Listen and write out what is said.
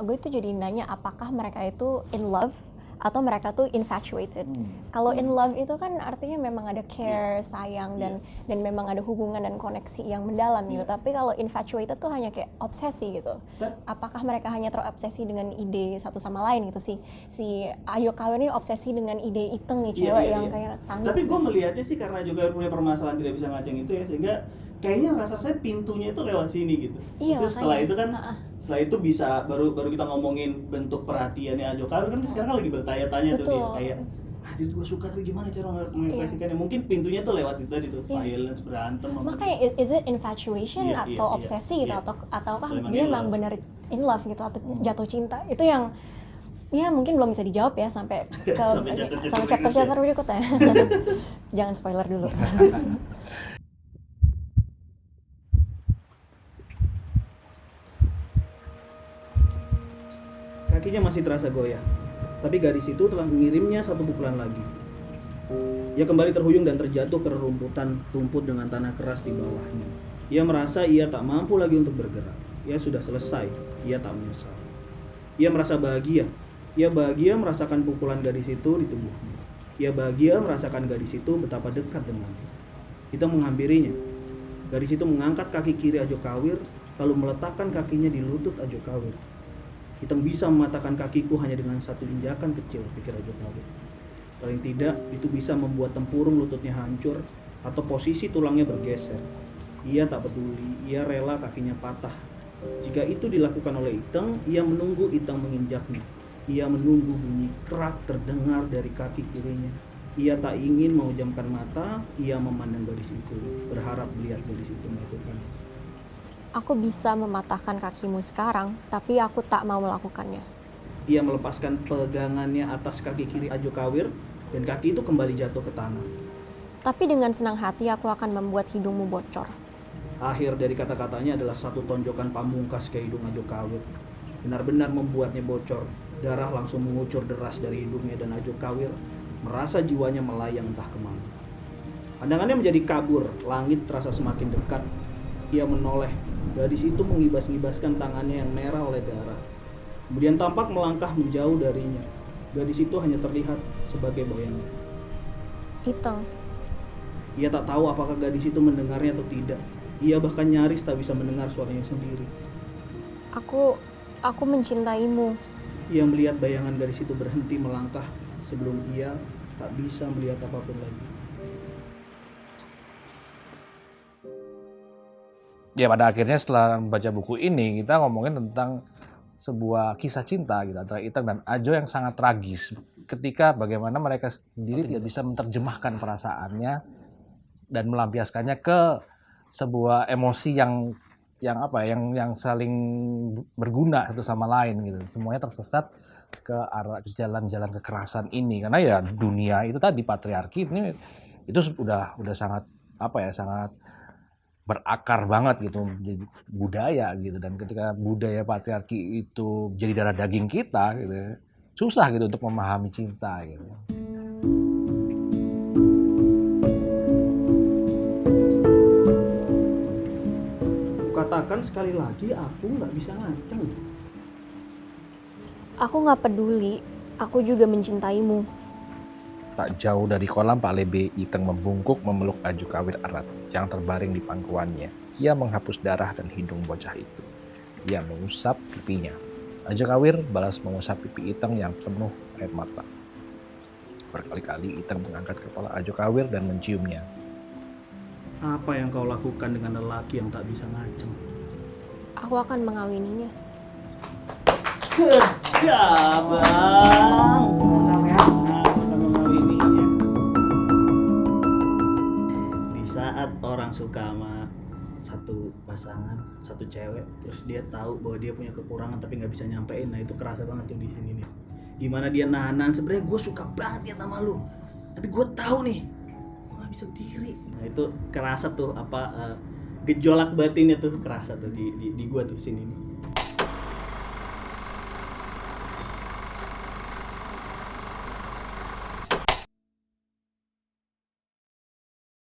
gue tuh jadi nanya apakah mereka itu in love atau mereka tuh infatuated. Kalau in love itu kan artinya memang ada care, sayang dan memang ada hubungan dan koneksi yang mendalam gitu. Tapi kalau infatuated tuh hanya kayak obsesi gitu. Apakah mereka hanya terobsesi dengan ide satu sama lain gitu sih? Si Ayo Kawir ini obsesi dengan ide Iteng nih, cewek yang kayak tangguh. Tapi gue melihatnya sih karena juga punya permasalahan tidak bisa ngaceng itu ya, sehingga kayaknya rasa-rasanya pintunya itu lewat sini gitu. Iya, terus setelah itu kan setelah itu bisa baru kita ngomongin bentuk perhatiannya Ajo Kawir kan sekarang kan lagi bertanya-tanya tuh dia kayak jadi gue suka tuh gimana cara mengekspresikannya. Mungkin pintunya tuh lewat itu tadi tuh violence, berantem. Makanya is it infatuation atau obsesi gitu ataukah dia memang benar in love gitu atau jatuh cinta? Itu yang ya mungkin belum bisa dijawab ya sampai ke sampai chapter berikutnya. Jangan spoiler dulu. Kakinya masih terasa goyah, tapi gadis itu telah mengirimnya satu pukulan lagi. Ia kembali terhuyung dan terjatuh ke rerumputan rumput dengan tanah keras di bawahnya. Ia merasa ia tak mampu lagi untuk bergerak. Ia sudah selesai, ia tak menyesal. Ia merasa bahagia. Ia bahagia merasakan pukulan gadis itu di tubuhnya. Ia bahagia merasakan gadis itu betapa dekat dengannya. Kita menghampirinya. Gadis itu mengangkat kaki kiri Ajo Kawir, lalu meletakkan kakinya di lutut Ajo Kawir. Iteng bisa mematahkan kakiku hanya dengan satu injakan kecil, pikir Ajo Kawir. Paling tidak, itu bisa membuat tempurung lututnya hancur atau posisi tulangnya bergeser. Ia tak peduli, ia rela kakinya patah. Jika itu dilakukan oleh Iteng, ia menunggu Iteng menginjaknya. Ia menunggu bunyi kerak terdengar dari kaki kirinya. Ia tak ingin memejamkan mata, ia memandang gadis itu, berharap melihat gadis itu melakukannya. Aku bisa mematahkan kakimu sekarang, tapi aku tak mau melakukannya. Ia melepaskan pegangannya atas kaki kiri Ajo Kawir, dan kaki itu kembali jatuh ke tanah. Tapi dengan senang hati aku akan membuat hidungmu bocor. Akhir dari kata-katanya adalah satu tonjokan pamungkas ke hidung Ajo Kawir. Benar-benar membuatnya bocor. Darah langsung mengucur deras dari hidungnya dan Ajo Kawir merasa jiwanya melayang entah kemana. Pandangannya menjadi kabur, langit terasa semakin dekat. Ia menoleh. Gadis itu mengibas-ngibaskan tangannya yang merah oleh darah. Kemudian tampak melangkah menjauh darinya. Gadis itu hanya terlihat sebagai bayangan. Iteng. Ia tak tahu apakah gadis itu mendengarnya atau tidak. Ia bahkan nyaris tak bisa mendengar suaranya sendiri. Aku mencintaimu. Ia melihat bayangan gadis itu berhenti melangkah sebelum ia tak bisa melihat apapun lagi. Ya pada akhirnya setelah membaca buku ini kita ngomongin tentang sebuah kisah cinta gitu antara Iteng dan Ajo yang sangat tragis ketika bagaimana mereka sendiri tidak bisa menerjemahkan perasaannya dan melampiaskannya ke sebuah emosi yang saling berguna satu sama lain gitu. Semuanya tersesat ke arah jalan-jalan kekerasan ini karena ya dunia itu tadi patriarki ini itu udah sangat sangat berakar banget gitu jadi budaya gitu, dan ketika budaya patriarki itu jadi darah daging kita gitu susah gitu untuk memahami cinta gitu. Katakan sekali lagi, aku nggak bisa ngaceng. Aku nggak peduli, aku juga mencintaimu. Tak jauh dari kolam Pak Lebe, Iteng membungkuk memeluk Ajo Kawir erat yang terbaring di pangkuannya. Ia menghapus darah dan hidung bocah itu. Ia mengusap pipinya. Ajo Kawir balas mengusap pipi Iteng yang penuh air mata. Berkali-kali Iteng mengangkat kepala Ajo Kawir dan menciumnya. Apa yang kau lakukan dengan lelaki yang tak bisa ngaceng? Aku akan mengawininya. Ya bang. Di saat orang suka sama satu pasangan, satu cewek, terus dia tahu bahwa dia punya kekurangan tapi nggak bisa nyampein, nah itu kerasa banget tuh di sini nih. Gimana dia nahan, sebenarnya gue suka banget ya sama lu, tapi gue tahu nih gue nggak bisa berdiri. Nah itu kerasa tuh gejolak batinnya tuh kerasa tuh di gue tuh sini nih.